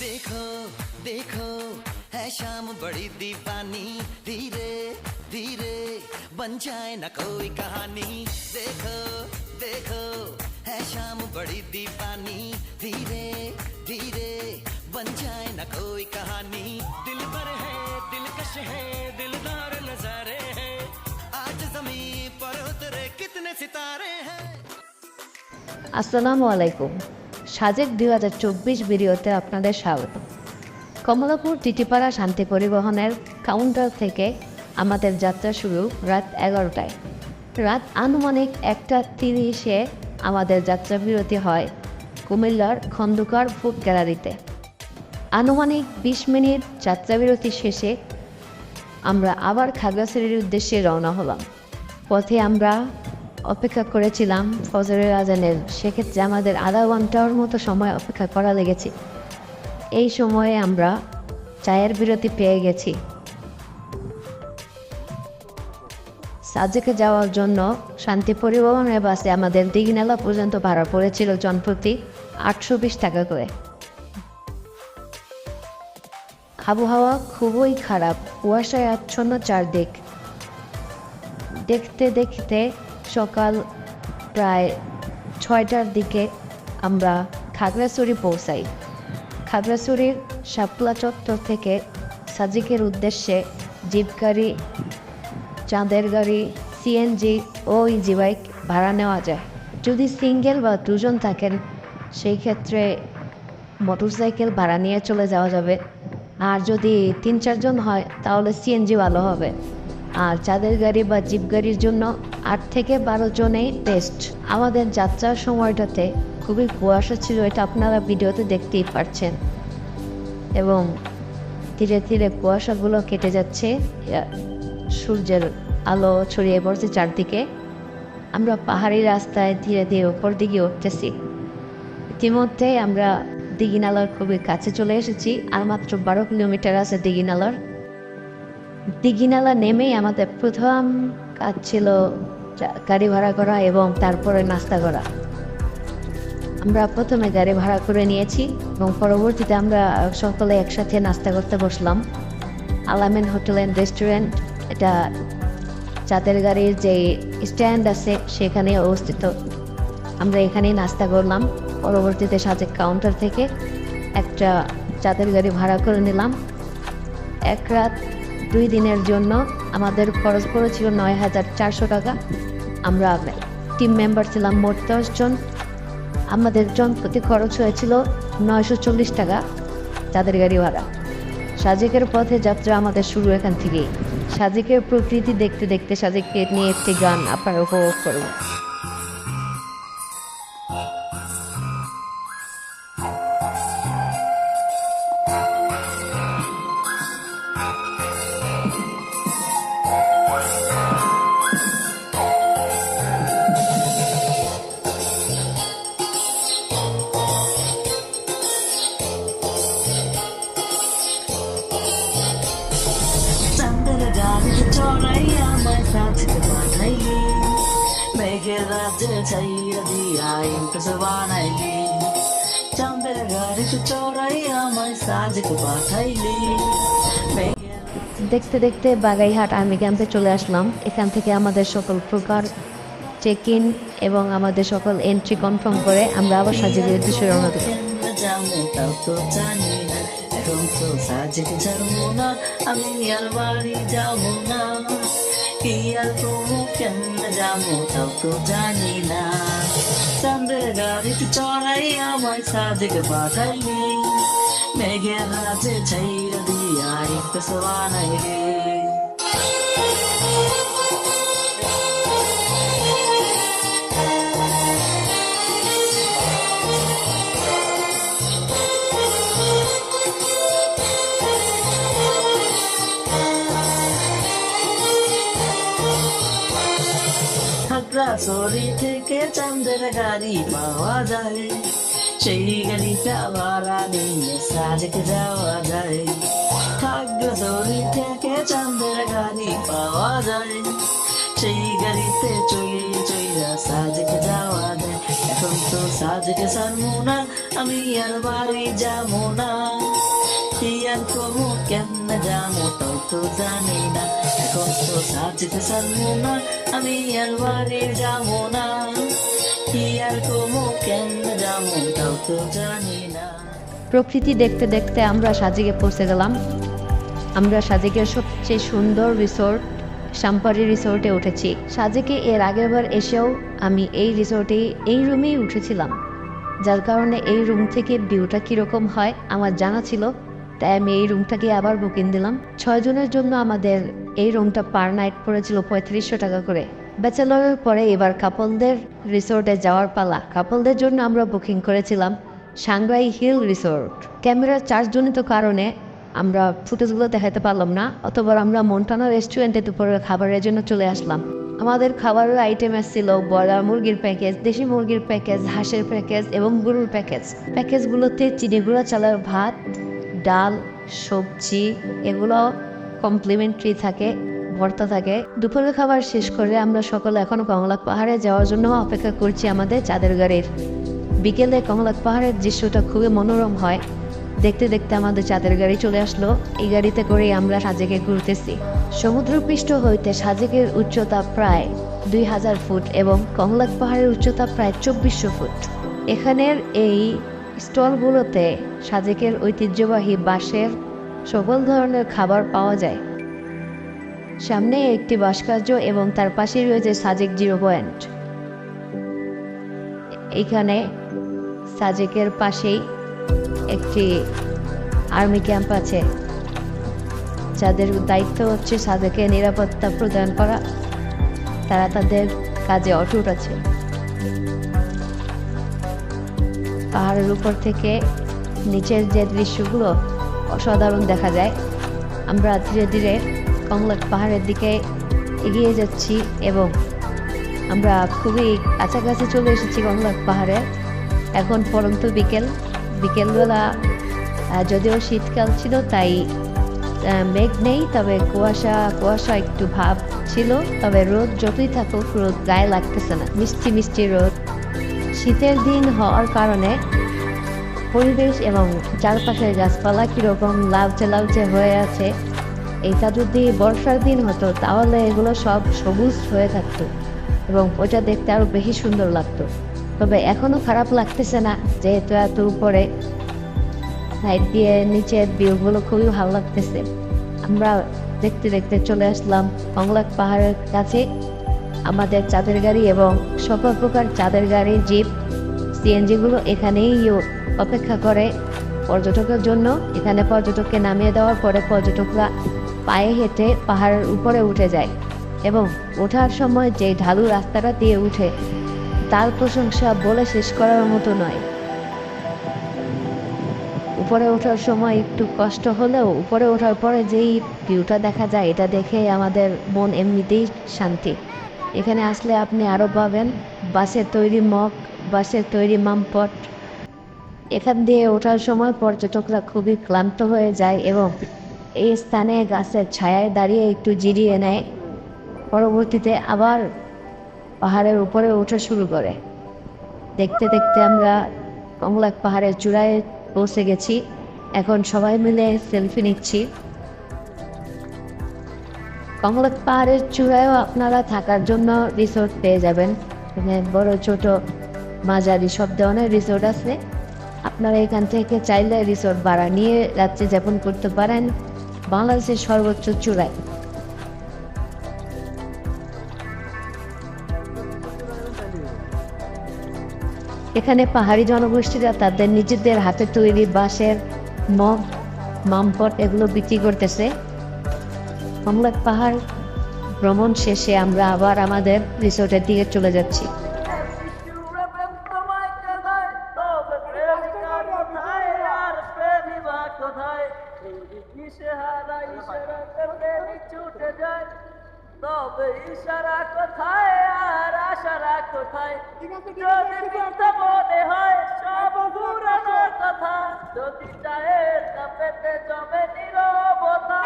देखो देखो है शाम बड़ी दीवानी, धीरे धीरे बन जाए ना कोई कहानी। देखो देखो है शाम बड़ी दीवानी, धीरे धीरे बन जाए ना कोई कहानी। दिल पर है दिलकश है दिलदार नजारे हैं, आज ज़मीं पर उतरे कितने सितारे हैं। আসসালামু আলাইকুম। সাজেক 2024 ভিডিওতে আপনাদের স্বাগত। কমলাপুর টিটিপাড়া শান্তি পরিবহনের কাউন্টার থেকে আমাদের যাত্রা শুরু রাত 11টায়। রাত আনুমানিক 1:30-এ আমাদের যাত্রা বিরতি হয় কুমিল্লার খন্দকার ফুড গ্যালারিতে। আনুমানিক 20 মিনিট যাত্রা বিরতি শেষে আমরা আবার খাগড়াছড়ির উদ্দেশ্যে রওনা হলাম। পথে আমরা অপেক্ষা করেছিলাম ফজরের আজানের, সেক্ষেত্রে আমাদের আধা ঘন্টার মতো সময় অপেক্ষা করা লেগেছে। এই সময়ে আমরা চায়ের বিরতি পেয়ে গেছি। সাজেকে যাওয়ার জন্য শান্তি পরিবহনের বাসে আমাদের দিঘিনালা পর্যন্ত ভাড়া পড়েছিল জনপ্রতি 820 টাকা করে। আবহাওয়া খুবই খারাপ, কুয়াশায় আচ্ছন্ন চারদিক। দেখতে দেখতে সকাল প্রায় 6টার দিকে আমরা খাগড়াছড়ি পৌঁছাই। খাগড়াছড়ির শাপলা চত্বর থেকে সাজেকের উদ্দেশ্যে জিপ গাড়ি, চাঁদের গাড়ি, সিএনজি ও ইজি বাইক ভাড়া নেওয়া যায়। যদি সিঙ্গেল বা দুজন থাকেন সেই ক্ষেত্রে মোটরসাইকেল ভাড়া নিয়ে চলে যাওয়া যাবে, আর যদি 3-4 জন হয় তাহলে সিএনজি ভালো হবে। আর চাঁদের গাড়ি বা জিপ গাড়ির জন্য 8 থেকে 12 জনেই বেস্ট। আমাদের যাত্রার সময়টাতে খুবই কুয়াশা ছিল, এটা আপনারা ভিডিওতে দেখতেই পাচ্ছেন, এবং ধীরে ধীরে কুয়াশাগুলো কেটে যাচ্ছে, সূর্যের আলো ছড়িয়ে পড়ছে চারদিকে। আমরা পাহাড়ি রাস্তায় ধীরে ধীরে উপর দিকে উঠতেছি। ইতিমধ্যে আমরা দিঘিনালার খুবই কাছে চলে এসেছি, আর মাত্র 12 কিলোমিটার আছে দিঘিনালার। দিঘিনালা নেমেই আমাদের প্রথম কাজ ছিল গাড়ি ভাড়া করা এবং তারপরে নাস্তা করা। আমরা প্রথমে গাড়ি ভাড়া করে নিয়েছি এবং পরবর্তীতে আমরা সকলে একসাথে নাস্তা করতে বসলাম। আলামিন হোটেল অ্যান্ড রেস্টুরেন্ট, এটা চাঁদের গাড়ির যে স্ট্যান্ড আছে সেখানে অবস্থিত। আমরা এখানেই নাস্তা করলাম। পরবর্তীতে সাজেক কাউন্টার থেকে একটা চাঁদের গাড়ি ভাড়া করে নিলাম। 1 রাত 2 দিনের জন্য আমাদের খরচ পড়েছিল 9400 টাকা। আমরা টিম মেম্বার ছিলাম মোট 10 জন। আমাদের জন প্রতি খরচ হয়েছিল 940 টাকা চাঁদের গাড়ি ভাড়া। সাজেকের পথে যাত্রা আমাদের শুরু এখান থেকেই। সাজেকের প্রকৃতি দেখতে দেখতে সাজেককে নিয়ে একটি গান আপনারা উপভোগ করব। মেঘের রাজ্যে ছাইয়া দিয়া ইন্টুস বানাইলি, চাঁদের গাড়িতে চড়াই আমায় সাজেক পাঠাইলি। দেখতে দেখতে বাগাইহাট আর্মি ক্যাম্পে চলে আসলাম। এখান থেকে আমাদের সকল প্রকার চেক ইন এবং আমাদের সকল এন্ট্রি কনফার্ম করে আমরা আবার সাজেকের উদ্দেশ্যে রওনা দিলাম। এখন তো সাজেক যাবো না, আমি আর বাড়ি যাবো না। কি আর করবো, কেমনে যাবো তাও তো জানি না। চাঁদের গাড়িতে চড়াই আমায় সাজেক পাঠাইলি, মেঘের রাজে ছাইরা দিয়া একটু বানাইলি। খাগড়াছড়ি থেকে চাঁদের গাড়ি পাওয়া যায়, সেই গাড়িটা ভাড়া নিয়ে সাজেক যাওয়া যায়। খাগড়াছড়ি থেকে চাঁদের গাড়ি পাওয়া যায়, সেই গাড়িতে চইরা সাজেক যাওয়া যায়। এখন তো সাজকে ছাড়বো না, আমি আর বাড়ি যাবো না। কি আর করবো কেমনে যাবো তাও তো জানি না। এখন তো সাজকে ছাড়বো না, আমি আর বাড়ি যাবো না। কি আর করবো কেমনে যাবো তাও তো জানি না। প্রকৃতি দেখতে দেখতে আমরা সাজেকে পৌঁছে গেলাম। আমরা সাজেকের সবচেয়ে সুন্দর রিসোর্ট সাম্পারি রিসোর্টে উঠেছি। সাজেকে এর আগের বার এসেও আমি এই রিসোর্টে এই রুমেই উঠেছিলাম, যার কারণে এই রুম থেকে ভিউটা কীরকম হয় আমার জানা ছিল, তাই আমি এই রুমটাকে আবার বুকিং দিলাম। 6 জনের জন্য আমাদের এই রুমটা পার নাইট পড়েছিল 3500 টাকা করে। ব্যাচেলরের পরে এবার কাপলদের রিসোর্টে যাওয়ার পালা। কাপলদের জন্য আমরা বুকিং করেছিলাম সাংগ্রাই হিল রিসোর্ট। ক্যামেরার চার্জজনিত কারণে আমরা ফুটেজগুলো দেখাতে পারলাম না, অথবা আমরা মন্টানা রেস্টুরেন্টে দুপুরের খাবারের জন্য চলে আসলাম। আমাদের খাবারের আইটেম ছিল ব্রয়লার মুরগির প্যাকেজ, দেশি মুরগির প্যাকেজ, হাঁসের প্যাকেজ এবং গরুর প্যাকেজ। প্যাকেজগুলোতে চিনি গুঁড়া চালের ভাত, ডাল, সবজি এগুলো কমপ্লিমেন্টারি থাকে, ভর্তা থাকে। দুপুরের খাবার শেষ করে আমরা সকলে এখনও কংলাক পাহাড়ে যাওয়ার জন্য অপেক্ষা করছি আমাদের চাঁদের গাড়ির। বিকেলে কংলাক পাহাড়ের দৃশ্যটা খুবই মনোরম হয়। দেখতে দেখতে আমাদের চাঁদের গাড়ি চলে আসলো। এই গাড়িতে করে আমরা সাজেকে ঘুরতেছি। সমুদ্রপৃষ্ঠ হইতে সাজেকের উচ্চতা প্রায় 2000 ফুট এবং কংলাক পাহাড়ের উচ্চতা প্রায় 2400 ফুট। এখানের এই স্টলগুলোতে সাজেকের ঐতিহ্যবাহী বাঁশের সকল ধরনের খাবার পাওয়া যায়। সামনে একটি ভাস্কর্য এবং তার পাশেই রয়েছে সাজেক জিরো পয়েন্ট। এইখানে সাজেকের পাশেই একটি আর্মি ক্যাম্প আছে, যাদের দায়িত্ব হচ্ছে সাজেকে নিরাপত্তা প্রদান করা। তারা তাদের কাজে অটুট আছে। পাহাড়ের উপর থেকে নিচের যে দৃশ্যগুলো অসাধারণ দেখা যায়। আমরা ধীরে ধীরে কংলাক পাহাড়ের দিকে এগিয়ে যাচ্ছি এবং আমরা খুবই কাছাকাছি চলে এসেছি কংলাক পাহাড়ে। এখন পরন্ত বিকেলবেলা, যদিও শীতকাল ছিল তাই মেঘ নেই, তবে কুয়াশা একটু ভাব ছিল। তবে রোদ যতই থাকুক রোদ গায়ে লাগতেছে না, মিষ্টি মিষ্টি রোদ। শীতের দিন হওয়ার কারণে পরিবেশ এবং চারপাশের গাছপালা কীরকম লালচে হয়ে আছে। এটা যদি বর্ষার দিন হতো তাহলে এগুলো সব সবুজ হয়ে থাকতো এবং ওটা দেখতে আরও বেশি সুন্দর লাগতো। তবে এখনও খারাপ লাগতেছে না, যেহেতু এত উপরে সাইড দিয়ে নিচের ভিউগুলো খুবই ভালো লাগতেছে। আমরা দেখতে দেখতে চলে আসলাম কংলাক পাহাড়ের কাছে। আমাদের চাঁদের গাড়ি এবং সকল প্রকার চাঁদের গাড়ি, জিপ, সিএনজিগুলো এখানেই অপেক্ষা করে পর্যটকের জন্য। এখানে পর্যটককে নামিয়ে দেওয়ার পরে পর্যটকরা পায়ে হেঁটে পাহাড়ের উপরে উঠে যায় এবং ওঠার সময় যে ঢালু রাস্তাটা দিয়ে উঠে তার প্রশংসা বলে শেষ করার মতো নয়। উপরে ওঠার সময় একটু কষ্ট হলেও উপরে ওঠার পরে যেই ভিউটা দেখা যায় এটা দেখে আমাদের মন এমনিতেই শান্তি। এখানে আসলে আপনি আরও পাবেন বাঁশের তৈরি মগ, বাঁশের তৈরি মামপট। এখান দিয়ে ওঠার সময় পর্যটকরা খুবই ক্লান্ত হয়ে যায় এবং এই স্থানে গাছের ছায়ায় দাঁড়িয়ে একটু জিরিয়ে নেয়। পরবর্তীতে আবার পাহাড়ের উপরে ওঠা শুরু করে। দেখতে দেখতে আমরা কংলাক পাহাড়ের চূড়ায় পৌঁছে গেছি। এখন সবাই মিলে সেলফি নিচ্ছি। কংলাক পাহাড়ের চূড়ায়ও আপনারা থাকার জন্য রিসোর্ট পেয়ে যাবেন। এখানে বড় ছোট মাঝারি সব ধরনের রিসোর্ট আছে। আপনারা এখান থেকে চাইলে রিসোর্ট ভাড়া নিয়ে রাত্রি যাপন করতে পারেন বাংলাদেশের সর্বোচ্চ চূড়ায়। এখানে পাহাড়ি জনগোষ্ঠীরা তাদের নিজেদের হাতে তৈরি বাঁশের মগ, মামপট এগুলো বিক্রি করতেছে। কংলাক পাহাড় ভ্রমণ শেষে আমরা আবার আমাদের রিসোর্টের দিকে চলে যাচ্ছি। তবে ইশারা কোথায় আর আশারা কোথায়, যদি মিথ্যা মনে হয় সব পুরানো কথা, যদি চায়ের কাপেতে জমে নীরবতা,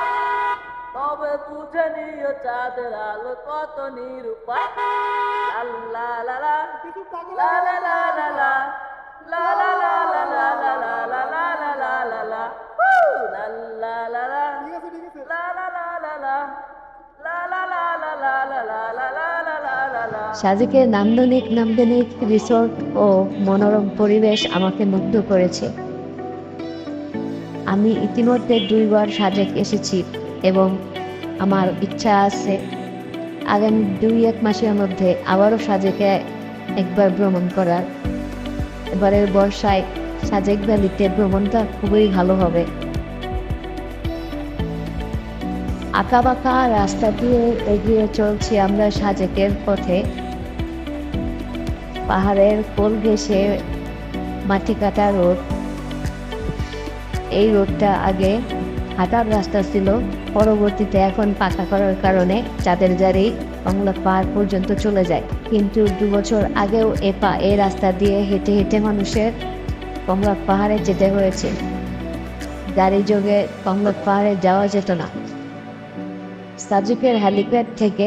তবে বুঝে নিও চাঁদের আলো কত নিরূপায়। লা লা লা La la la la la. La la la la la la la la la la la la la. Woo! La la la la. La la la la la. La la la la la la la la la la la la. সাজেকের নান্দনিক resort ও মনোরম পরিবেশ আমাকে মুগ্ধ করেছে। আমি ইতিমধ্যে 2বার সাজেক এসেছি এবং আমার ইচ্ছা আছে আগামী 2-1 মাসের মধ্যে আবারও সাজেকে একবার ভ্রমণ করার। এবারের বর্ষায় সাজেক ভ্যালিতে ভ্রমণটা খুবই ভালো হবে। আঁকাবাঁকা রাস্তা দিয়ে এগিয়ে চলছি আমরা সাজেকের পথে। পাহাড়ের কোল ঘেঁষে মাটি কাটা রোড। এই রোডটা আগে হাঁটার রাস্তা ছিল, পরবর্তীতে এখন পাকা করার কারণে চাঁদের জারি কমলা পাহাড় পর্যন্ত চলে যায়। কিন্তু 2 বছর আগেও এই রাস্তা দিয়ে হেঁটে হেঁটে মানুষের কমলা পাহাড়ে যেতে হয়েছে। গাড়ি যোগে কমলা পাহাড়ে যাওয়া যেত না। সাজেকের হেলিপ্যাড থেকে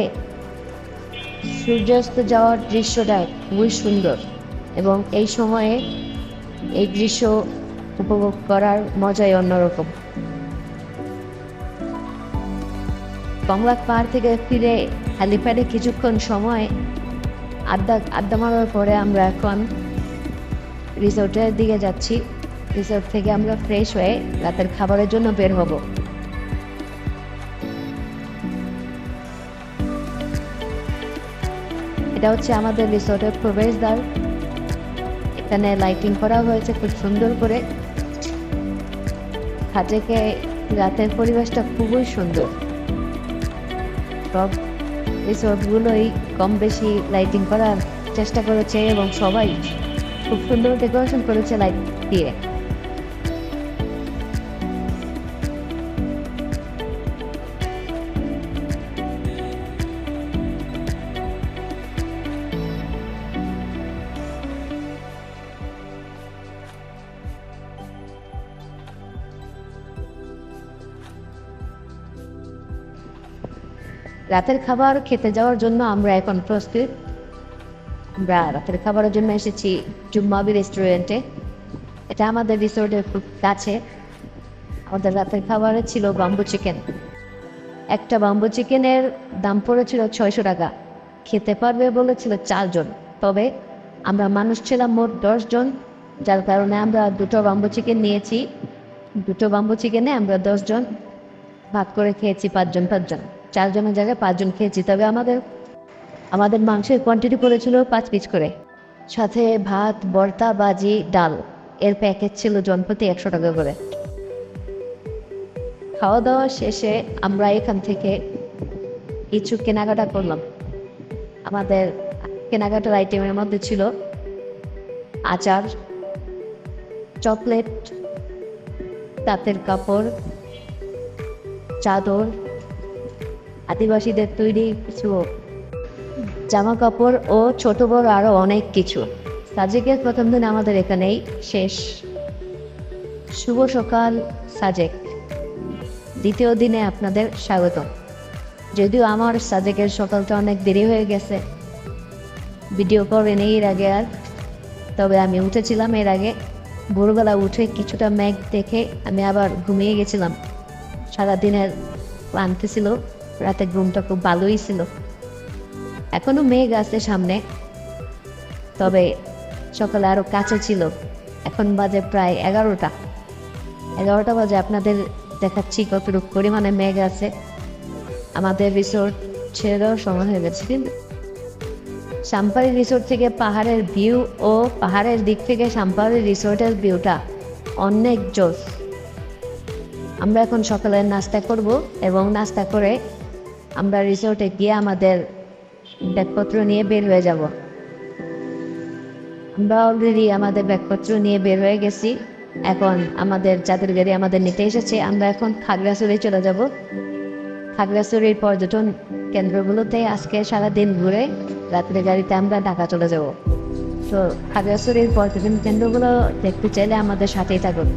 সূর্যাস্ত যাওয়ার দৃশ্যটা খুবই সুন্দর এবং এই সময়ে এই দৃশ্য উপভোগ করার মজাই অন্যরকম। কমলা পাহাড় থেকে ফিরে হেলিপ্যাডে কিছুক্ষণ সময় আড্ডা মারার পরে আমরা এখন রিসোর্টের দিকে যাচ্ছি। রিসোর্ট থেকে আমরা ফ্রেশ হয়ে রাতের খাবারের জন্য বের হব। এটা হচ্ছে আমাদের রিসোর্টের প্রবেশদ্বার। এখানে লাইটিং করা হয়েছে খুব সুন্দর করে। সাজেকে রাতের পরিবেশটা খুবই সুন্দর। সব রিসোর্টগুলোই কম বেশি লাইটিং করার চেষ্টা করেছে এবং সবাই খুব সুন্দর ডেকোরেশন করেছে লাইট দিয়ে। রাতের খাবার খেতে যাওয়ার জন্য আমরা এখন প্রস্তুত। আমরা রাতের খাবারের জন্য এসেছি জুম্মাবি রেস্টুরেন্টে। এটা আমাদের রিসোর্টের খুব কাছে। আমাদের রাতের খাবারে ছিল বাম্বু চিকেন। একটা বাম্বু চিকেনের দাম পড়েছিল 600 টাকা। খেতে পারবে বলেছিল 4 জন, তবে আমরা মানুষ ছিলাম মোট 10 জন, যার কারণে আমরা 2টো বাম্বু চিকেন নিয়েছি। 2টো বাম্বু চিকেনে আমরা 10 জন ভাগ করে খেয়েছি, 5 জন 4 জনের জায়গায় 5 জন খেয়েছি। তবে আমাদের মাংসের কোয়ান্টিটি পড়েছিল 5 পিস করে, সাথে ভাত, ভর্তা, ভাজি, ডাল। এর প্যাকেজ ছিল জনপ্রতি 100 টাকা করে। খাওয়া দাওয়া শেষে আমরা এখান থেকে কিছু কেনাকাটা করলাম। আমাদের কেনাকাটার আইটেমের মধ্যে ছিল আচার, চকলেট, তাঁতের কাপড়, চাদর, আদিবাসীদের তৈরি কিছু জামা কাপড় ও ছোট বড় আরো অনেক কিছু। সাজেকের প্রথম দিন আমাদের এখানেই শেষ। শুভ সকাল সাজেক। দ্বিতীয় দিনে আপনাদের স্বাগত। যদিও আমার সাজেকের সকালটা অনেক দেরি হয়ে গেছে, ভিডিও করেনি এর আগে আর, তবে আমি উঠেছিলাম এর আগে। ভোরবেলা উঠে কিছুটা মেঘ দেখে আমি আবার ঘুমিয়ে গেছিলাম। সারাদিনের ক্লান্তি ছিল, রাতে ঘুমটা খুব ভালোই ছিল। এখনো মেঘ আছে সামনে, তবে সকালে আরো কাছে ছিল। এখন বাজে প্রায় 11টা বাজে। আপনাদের দেখাচ্ছি কতটুকু পরিমাণে মেঘ আছে। আমাদের রিসোর্ট ছেড়েও সময় হয়ে গেছে। কিন্তু সাম্পারি রিসোর্ট থেকে পাহাড়ের ভিউ ও পাহাড়ের দিক থেকে সাম্পারি রিসোর্টের ভিউটা অনেক জোস। আমরা এখন সকালে নাস্তা করব এবং নাস্তা করে আমরা রিসোর্টে গিয়ে আমাদের ব্যাগপত্র নিয়ে বের হয়ে যাব। আমরা অলরেডি আমাদের ব্যাগপত্র নিয়ে বের হয়ে গেছি। এখন আমাদের চাঁদের গাড়ি আমাদের নিতে এসেছে। আমরা এখন খাগড়াছড়ি চলে যাব। খাগড়াছড়ির পর্যটন কেন্দ্রগুলোতে আজকে সারাদিন ঘুরে রাত্রে গাড়িতে আমরা ঢাকা চলে যাব। তো খাগড়াছড়ির পর্যটন কেন্দ্রগুলো দেখতে চাইলে আমাদের সাথেই থাকুন।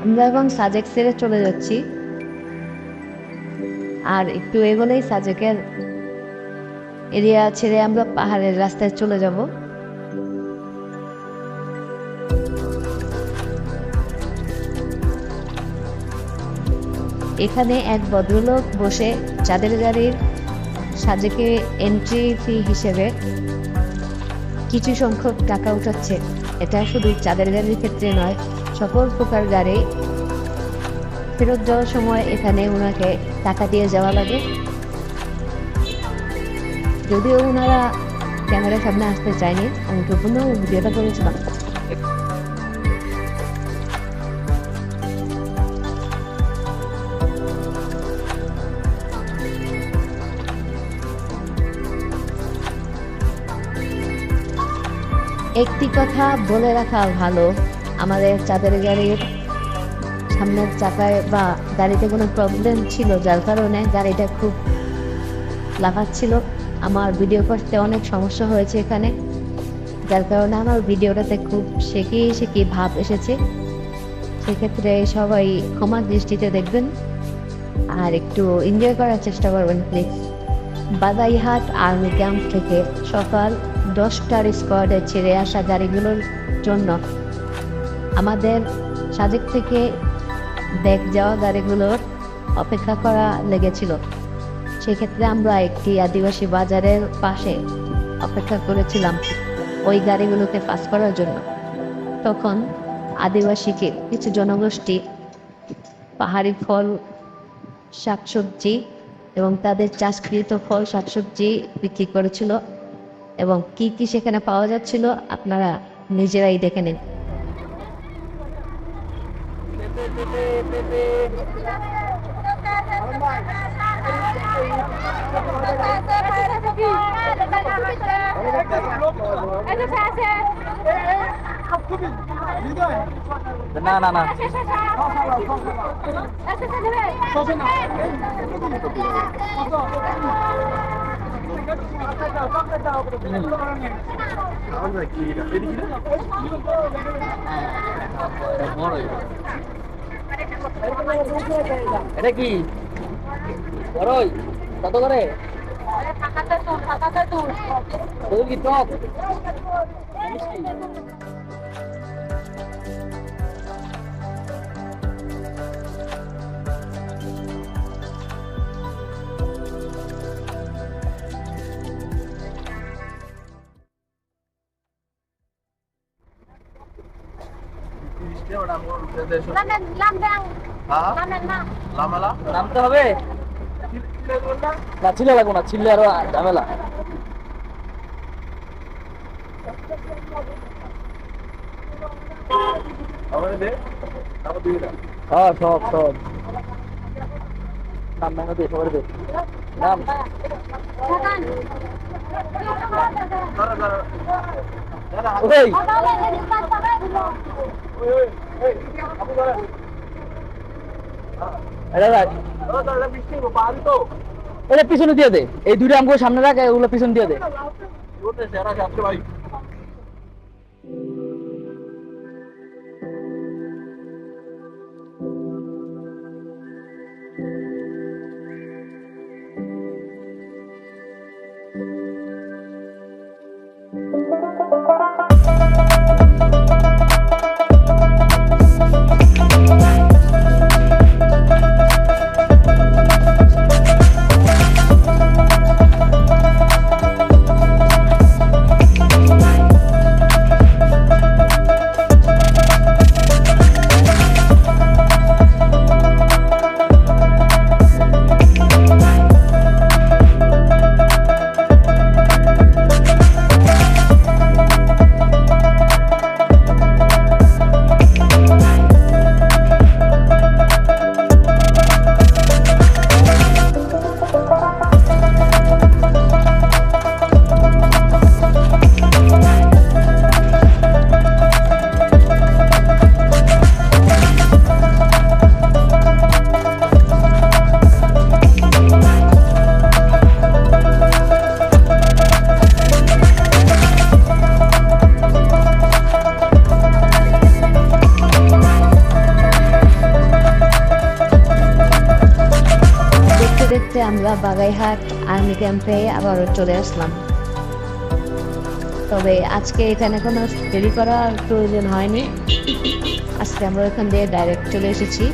আমরা এখন সাজেক ছেড়ে চলে যাচ্ছি, আর একটু এগোলেই সাজেকের এরিয়া ছেড়ে আমরা পাহাড়ের রাস্তায় চলে যাব। এখানে এক ভদ্রলোক বসে চাঁদের গাড়ির সাজেকে এন্ট্রি ফি হিসেবে কিছু সংখ্যক টাকা উঠাচ্ছে। এটা শুধু চাঁদের গাড়ির ক্ষেত্রে নয়, সকল প্রকার গাড়ি ফেরত যাওয়ার সময় এখানে ওনাকে টাকা দিয়ে যাওয়া লাগে। যদিও ওনারা ক্যামেরার সামনে আসতে চায়নি, আমি গোপনে ভিডিওটা করেছিলাম। একটি কথা বলে রাখা ভালো, আমাদের চাঁদের গাড়ির সামনের চাকায় বা গাড়িতে কোনো প্রবলেম ছিল, যার কারণে গাড়িটা খুব লাফাচ্ছিল। আমার ভিডিও করতে অনেক সমস্যা হয়েছে এখানে, যার কারণে আমার ভিডিওটাতে খুব শেকি ভাব এসেছে। সেক্ষেত্রে সবাই ক্ষমার দৃষ্টিতে দেখবেন আর একটু এনজয় করার চেষ্টা করবেন প্লিজ। বাদাইহাট আর্মি ক্যাম্প থেকে সকাল 10টার স্কোয়াডে ছেড়ে আসা গাড়িগুলোর জন্য আমাদের সাজেক থেকে দেখ যাওয়া গাড়িগুলোর অপেক্ষা করা লেগেছিল। সেক্ষেত্রে আমরা একটি আদিবাসী বাজারের পাশে অপেক্ষা করেছিলাম ওই গাড়িগুলোকে পাস করার জন্য। তখন আদিবাসীকে কিছু জনগোষ্ঠী পাহাড়ি ফল, শাকসবজি এবং তাদের চাষকৃত ফল শাকসবজি বিক্রি করেছিল, এবং কি কি সেখানে পাওয়া যাচ্ছিল আপনারা নিজেরাই দেখে নিন। না না না এটা কি বড়ই কত করে? কি টক নামতে হবে না? ছিলে লাগবো না, ছিলে আরো ঝামেলা। হ্যাঁ সব সব নাম নাম দে, সবার দে নাম। এটা পিছনে দিয়ে দে, এই দুটো আমগুলো সামনে রাখ, ওগুলো পিছনে দিয়ে দে। আমরা বাগাইহাট আর্মি ক্যাম্পে আবারও চলে আসলাম। তবে আজকে এখানে কোনো দেরি করার প্রয়োজন হয়নি, আজকে আমরা এখান দিয়ে ডাইরেক্ট চলে এসেছি।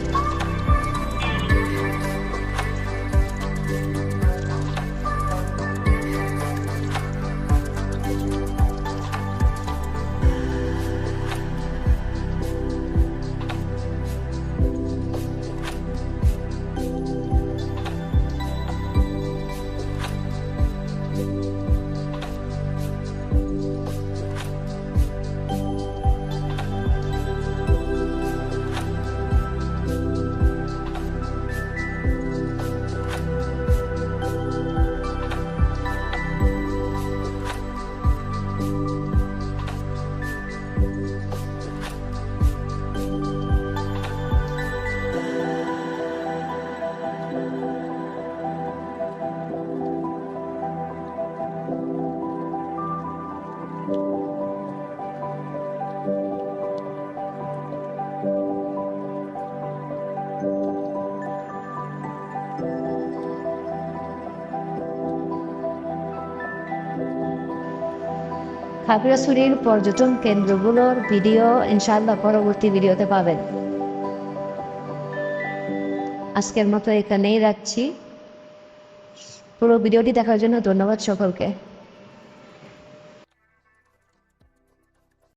খাগড়াছড়ির পর্যটন কেন্দ্রগুলোর ভিডিও ইনশাআল্লাহ পরবর্তী ভিডিওতে পাবেন। আজকের মতো এখানেই রাখছি। পুরো ভিডিওটি দেখার জন্য ধন্যবাদ সকলকে।